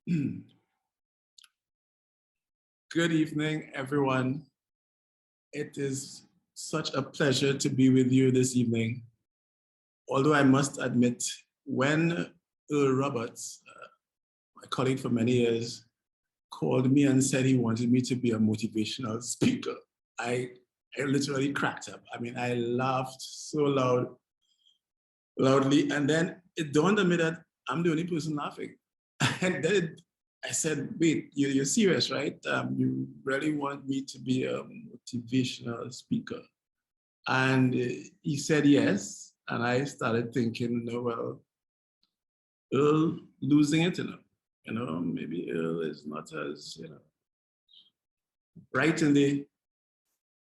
Good evening, everyone. It is such a pleasure to be with you this evening. Although I must admit, when Earl Roberts, my colleague for many years, called me and said he wanted me to be a motivational speaker, I literally cracked up. I mean, I laughed so loudly, and then it dawned on me that I'm the only person laughing. And then I said, wait, you're serious, right? You really want me to be a motivational speaker? And he said yes. And I started thinking, no, well, Earl losing it, maybe Earl is not as, right in the,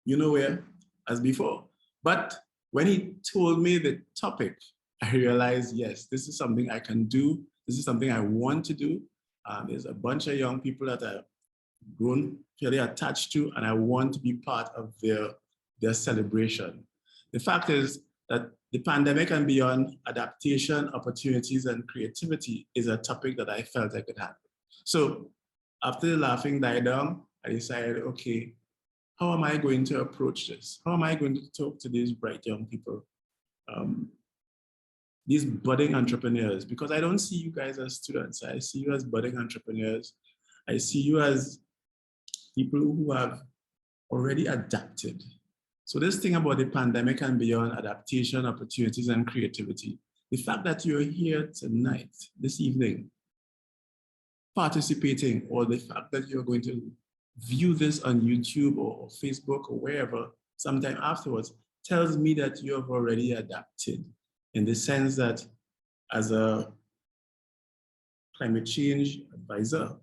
where as before. But when he told me the topic, I realized, yes, this is something I can do. This is something I want to do. There's a bunch of young people that I've grown fairly attached to, and I want to be part of their celebration. The fact is that the pandemic and beyond, adaptation, opportunities, and creativity is a topic that I felt I could handle. So after the laughing died down, I decided, okay, how am I going to approach this? How am I going to talk to these bright young people? These budding entrepreneurs, because I don't see you guys as students. I see you as budding entrepreneurs. I see you as people who have already adapted. So this thing about the pandemic and beyond, adaptation, opportunities, and creativity, the fact that you're here tonight, this evening, participating, or the fact that you're going to view this on YouTube or Facebook or wherever sometime afterwards, tells me that you have already adapted, in the sense that as a climate change advisor,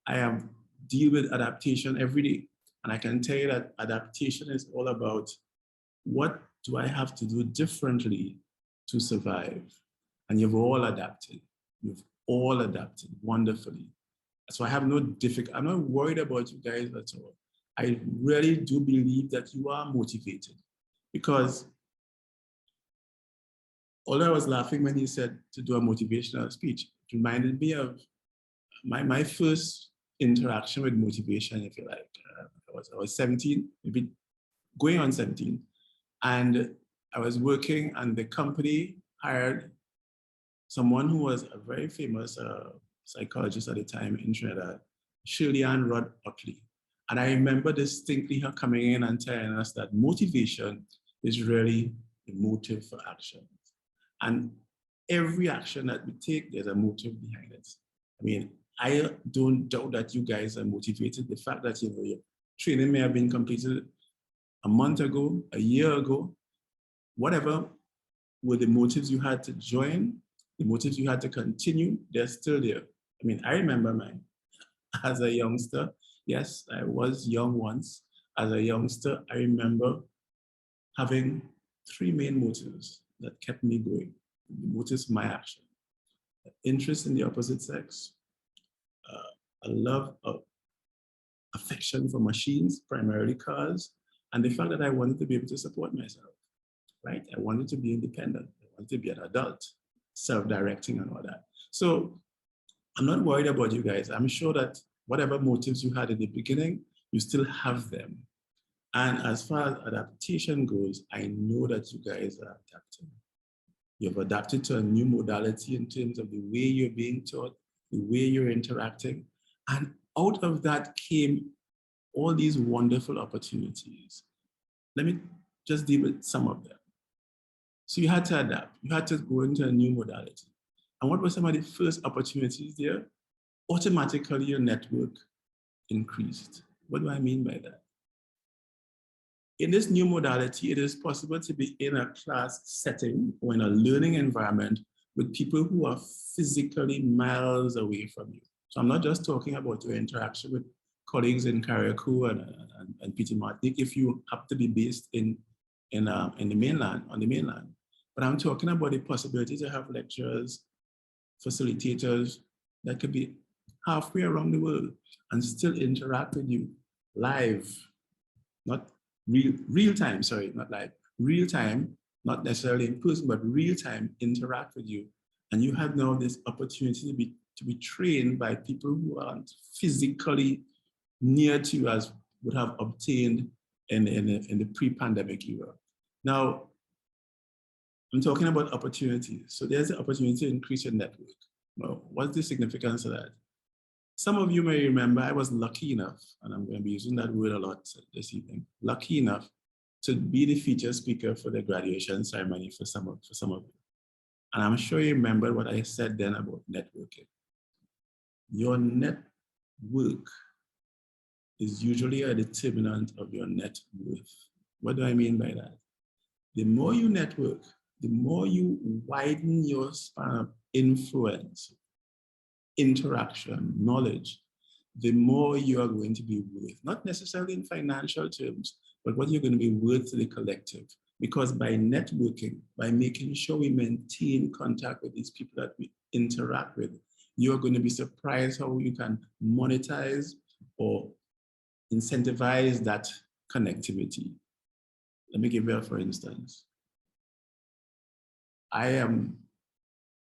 I have deal with adaptation every day. And I can tell you that adaptation is all about what do I have to do differently to survive? And you've all adapted. You've all adapted wonderfully. So I have no difficulty. I'm not worried about you guys at all. I really do believe that you are motivated, because although I was laughing when he said to do a motivational speech, it reminded me of my first interaction with motivation, if you like. I was 17, maybe going on 17. And I was working, and the company hired someone who was a very famous psychologist at the time in Trinidad, Shirley Ann Rod Utley. And I remember distinctly her coming in and telling us that motivation is really the motive for action. And every action that we take, there's a motive behind it. I mean, I don't doubt that you guys are motivated. The fact that your training may have been completed a month ago, a year ago, whatever were the motives you had to join, the motives you had to continue, they're still there. I mean, I remember mine as a youngster. Yes, I was young once. As a youngster, I remember having three main motives that kept me going. The motives for my action: interest in the opposite sex, a love of affection for machines, primarily cars, and the fact that I wanted to be able to support myself, right? I wanted to be independent. I wanted to be an adult, self-directing and all that. So I'm not worried about you guys. I'm sure that whatever motives you had in the beginning, you still have them. And as far as adaptation goes, I know that you guys are adapting. You've adapted to a new modality in terms of the way you're being taught, the way you're interacting. And out of that came all these wonderful opportunities. Let me just deal with some of them. So you had to adapt. You had to go into a new modality. And what were some of the first opportunities there? Automatically, your network increased. What do I mean by that? In this new modality, it is possible to be in a class setting or in a learning environment with people who are physically miles away from you. So I'm not just talking about your interaction with colleagues in Carriacou and Peter Martinique if you have to be based in the mainland, on the mainland. But I'm talking about the possibility to have lecturers, facilitators that could be halfway around the world and still interact with you live, not real time, sorry, not live, real time, not necessarily in person, but real time interact with you. And you have now this opportunity to be trained by people who aren't physically near to you as would have obtained in the pre-pandemic era. Now, I'm talking about opportunity. So there's an opportunity to increase your network. Well, what's the significance of that? Some of you may remember I was lucky enough, and I'm going to be using that word a lot this evening, lucky enough to be the feature speaker for the graduation ceremony for some of you. And I'm sure you remember what I said then about networking. Your network is usually a determinant of your net worth. What do I mean by that? The more you network, the more you widen your span of influence, interaction, knowledge, the more you are going to be worth, not necessarily in financial terms, but what you're going to be worth to the collective. Because by networking, by making sure we maintain contact with these people that we interact with, you're going to be surprised how you can monetize or incentivize that connectivity. Let me give you a for instance. I am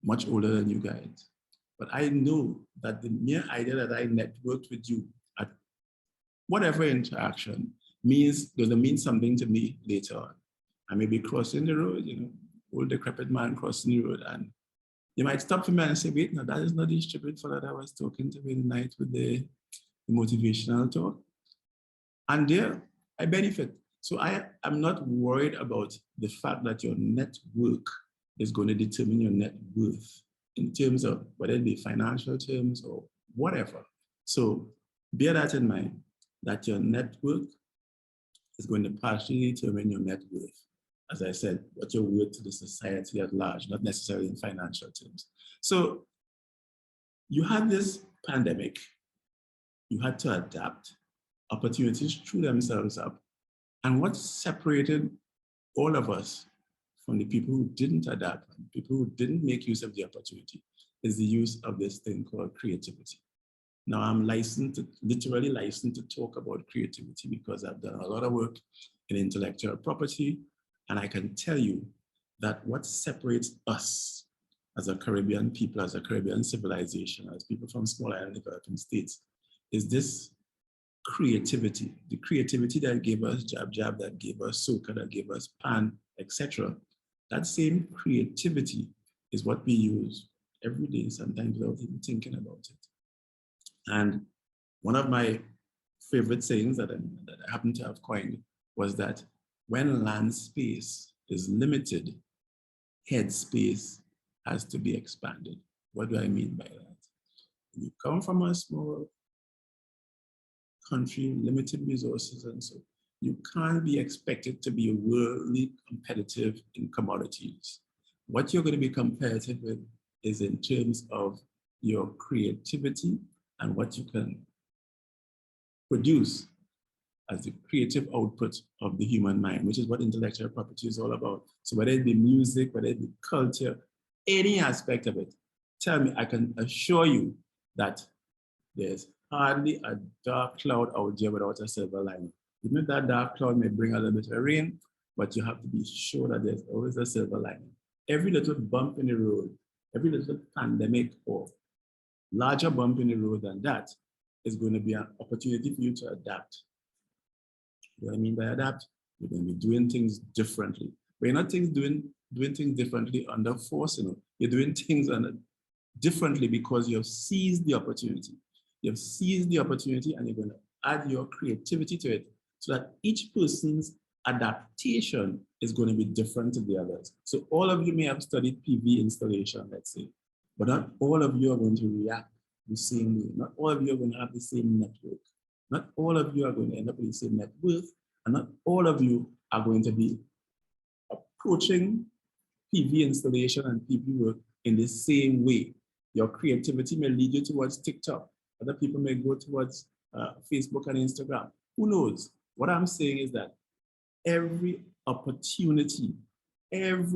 much older than you guys, but I know that the mere idea that I networked with you at whatever interaction means, going to mean something to me later on. I may be crossing the road, you know, old decrepit man crossing the road, and you might stop for me and say, wait, no, that is not the stupid fellow that I was talking to in the night with the motivational talk. And there, I benefit. So I'm not worried about the fact that your network is going to determine your net worth in terms of whether it be financial terms or whatever. So bear that in mind, that your network is going to partially determine your net worth. As I said, what you're worth to the society at large, not necessarily in financial terms. So you had this pandemic, you had to adapt, opportunities threw themselves up. And what separated all of us from the people who didn't adapt, and people who didn't make use of the opportunity, is the use of this thing called creativity. Now I'm literally licensed to talk about creativity because I've done a lot of work in intellectual property, and I can tell you that what separates us as a Caribbean people, as a Caribbean civilization, as people from small island developing states, is this creativity, the creativity that gave us Jab, that gave us Soca, that gave us Pan, etc. That same creativity is what we use every day, sometimes without even thinking about it. And one of my favorite sayings that I happen to have coined was that when land space is limited, head space has to be expanded. What do I mean by that? You come from a small country, limited resources, and so you can't be expected to be worldly competitive in commodities. What you're going to be competitive with is in terms of your creativity and what you can produce as the creative output of the human mind, which is what intellectual property is all about. So whether it be music, whether it be culture, any aspect of it, tell me, I can assure you that there's hardly a dark cloud out there without a silver lining. Even if that dark cloud may bring a little bit of rain, but you have to be sure that there's always a silver lining. Every little bump in the road, every little pandemic or larger bump in the road than that is going to be an opportunity for you to adapt. What do I mean by adapt? You're going to be doing things differently. But you're not doing things differently under force. You know? You're doing things differently because you have seized the opportunity. You have seized the opportunity and you're going to add your creativity to it so that each person's adaptation is going to be different to the others. So all of you may have studied PV installation, let's say, but not all of you are going to react the same way. Not all of you are going to have the same network. Not all of you are going to end up with the same net worth, and not all of you are going to be approaching PV installation and PV work in the same way. Your creativity may lead you towards TikTok. Other people may go towards Facebook and Instagram. Who knows? What I'm saying is that every opportunity is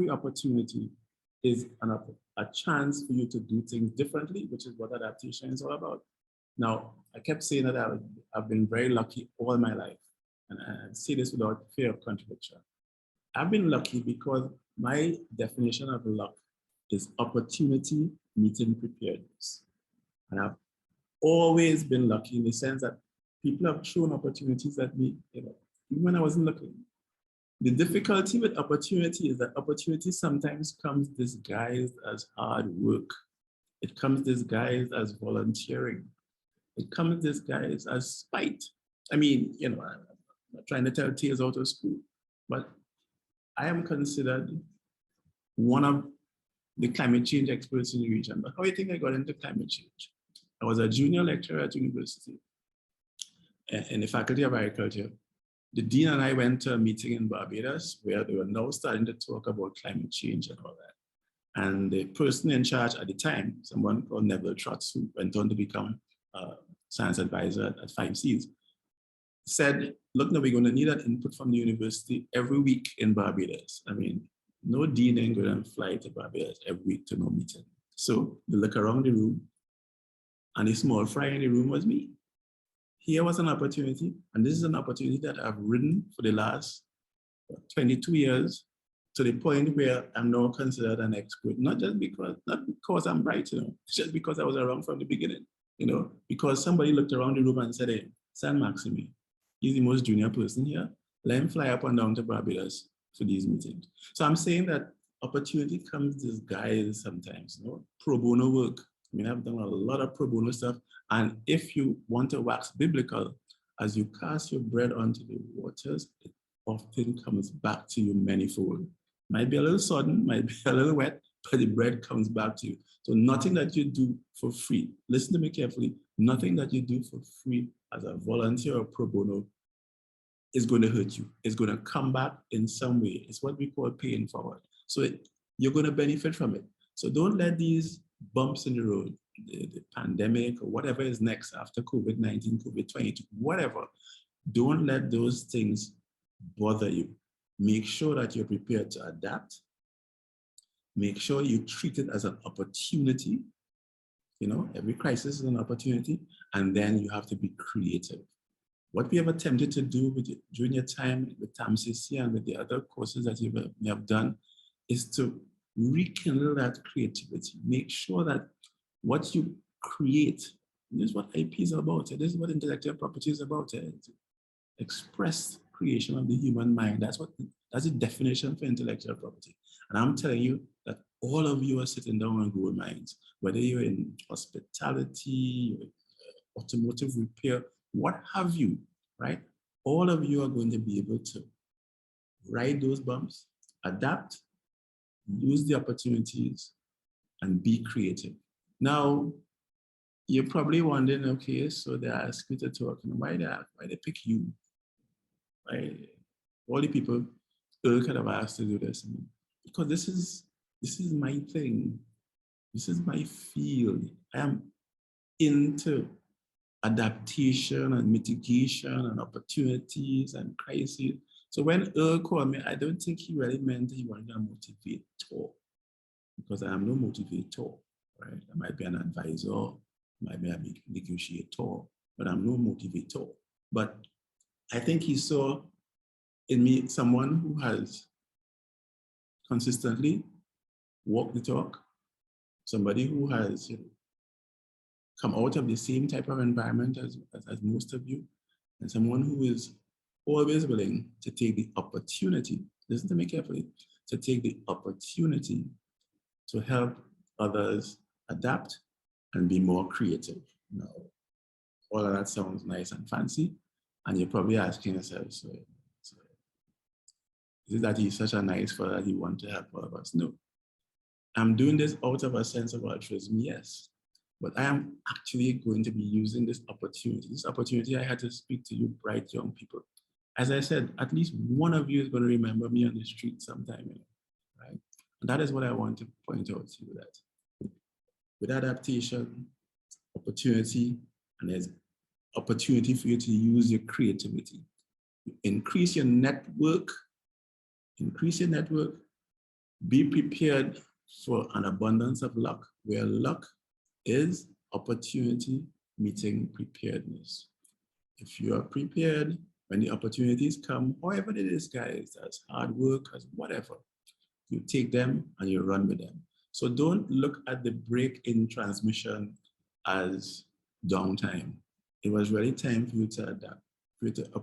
a chance for you to do things differently, which is what adaptation is all about. Now, I kept saying that I've been very lucky all my life, and I say this without fear of contradiction. I've been lucky because my definition of luck is opportunity meeting preparedness. And I've always been lucky in the sense that people have thrown opportunities at me, even when I wasn't looking. The difficulty with opportunity is that opportunity sometimes comes disguised as hard work. It comes disguised as volunteering. It comes disguised as spite. I mean, I'm not trying to tell tales out of school, but I am considered one of the climate change experts in the region. But how do you think I got into climate change? I was a junior lecturer at university in the Faculty of Agriculture. The dean and I went to a meeting in Barbados where they were now starting to talk about climate change and all that. And the person in charge at the time, someone called Neville Trotz, who went on to become a science advisor at 5Cs, said, look, now we're going to need an input from the university every week in Barbados. I mean, no dean ain't going to fly to Barbados every week to no meeting. So they look around the room, and the small fry in the room was me. Here was an opportunity, and this is an opportunity that I've ridden for the last 22 years to the point where I'm now considered an expert, not because I'm bright, just because I was around from the beginning, because somebody looked around the room and said, hey, San Maxime, he's the most junior person here. Let him fly up and down to Barbados for these meetings. So I'm saying that opportunity comes disguised sometimes, pro bono work. I mean, I've done a lot of pro bono stuff. And if you want to wax biblical, as you cast your bread onto the waters, it often comes back to you manifold. Might be a little sodden, might be a little wet, but the bread comes back to you. So nothing that you do for free, listen to me carefully, nothing that you do for free as a volunteer or pro bono is going to hurt you. It's going to come back in some way. It's what we call paying forward. So you're going to benefit from it. So don't let these bumps in the road, the pandemic or whatever is next after COVID-19, COVID-22, whatever, don't let those things bother you. Make sure that you're prepared to adapt. Make sure you treat it as an opportunity. Every crisis is an opportunity, and then you have to be creative. What we have attempted to do during your time with TAMCC and with the other courses that you have done is to rekindle that creativity. Make sure that what you create, this is what IP is about. This is what intellectual property is about. Express creation of the human mind. That's the definition for intellectual property. And I'm telling you that all of you are sitting down on gold mines, whether you're in hospitality, automotive repair, what have you, right? All of you are going to be able to ride those bumps, adapt, use the opportunities, and be creative. Now, you're probably wondering, okay, so they ask you to talk, why they pick you? Why all the people could have asked to do this? Because this is my thing. This is my field. I am into adaptation and mitigation and opportunities and crises. So when Earl called me, I don't think he really meant he wanted a motivator, because I am no motivator, right? I might be an advisor, might be a negotiator, but I'm no motivator. But I think he saw in me someone who has consistently walked the talk, somebody who has come out of the same type of environment as most of you, and someone who is always willing to take the opportunity, listen to me carefully, to take the opportunity to help others adapt and be more creative. Now, all of that sounds nice and fancy, and you're probably asking yourself, so is it that he's such a nice fellow that he wants to help all of us? No. I'm doing this out of a sense of altruism, yes. But I am actually going to be using this opportunity. This opportunity, I had to speak to you bright young people. As I said, at least one of you is going to remember me on the street sometime, right? And that is what I want to point out to you, that with adaptation, opportunity, and there's opportunity for you to use your creativity. Increase your network, be prepared for an abundance of luck, where luck is opportunity meeting preparedness. If you are prepared, when the opportunities come, however it is, guys, as hard work, as whatever, you take them and you run with them. So don't look at the break in transmission as downtime. It was really time for you to adapt, for you to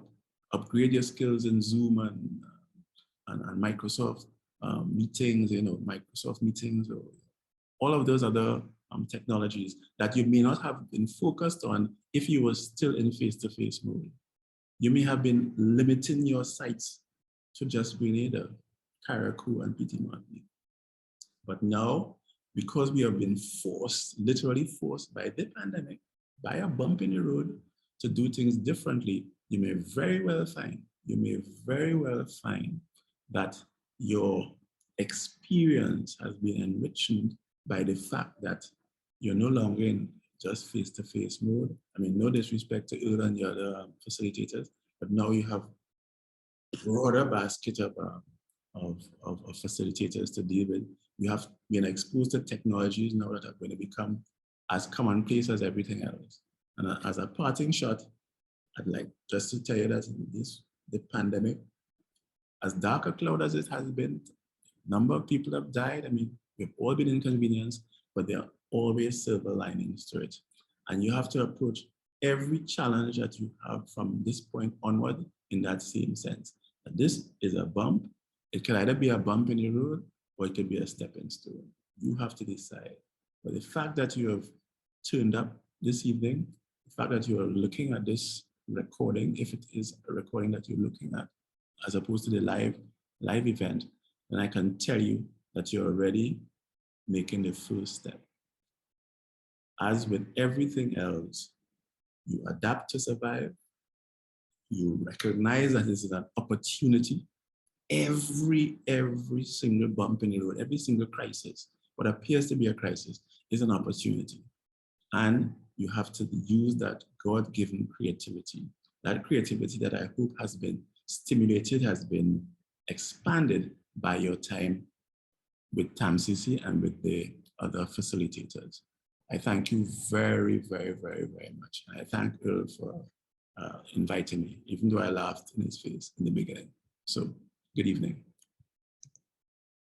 upgrade your skills in Zoom and Microsoft meetings, Microsoft meetings, or all of those other technologies that you may not have been focused on if you were still in face-to-face mode. You may have been limiting your sites to just Grenada, Carriacou, and Petit Martinique. But now, because we have been forced, literally forced by the pandemic, by a bump in the road to do things differently, you may very well find that your experience has been enriched by the fact that you're no longer in just face-to-face mode. I mean, no disrespect to Earl and the other facilitators, but now you have a broader basket of facilitators to deal with. You have been exposed to technologies now that are going to become as commonplace as everything else. And as a parting shot, I'd like just to tell you that the pandemic, as dark a cloud as it has been, a number of people have died. I mean, we've all been inconvenienced, but there are always silver linings to it. And you have to approach every challenge that you have from this point onward in that same sense. And this is a bump. It can either be a bump in the road or it could be a stepping stone. You have to decide. But the fact that you have turned up this evening, the fact that you are looking at this recording, if it is a recording that you're looking at, as opposed to the live event, then I can tell you that you're already making the first step. As with everything else, you adapt to survive. You recognize that this is an opportunity. Every single bump in the road, every single crisis, what appears to be a crisis, is an opportunity. And you have to use that God-given creativity, that creativity that I hope has been stimulated, has been expanded by your time with TAMCC and with the other facilitators. I thank you very, very, very, very much. I thank Earl for inviting me, even though I laughed in his face in the beginning. So, good evening.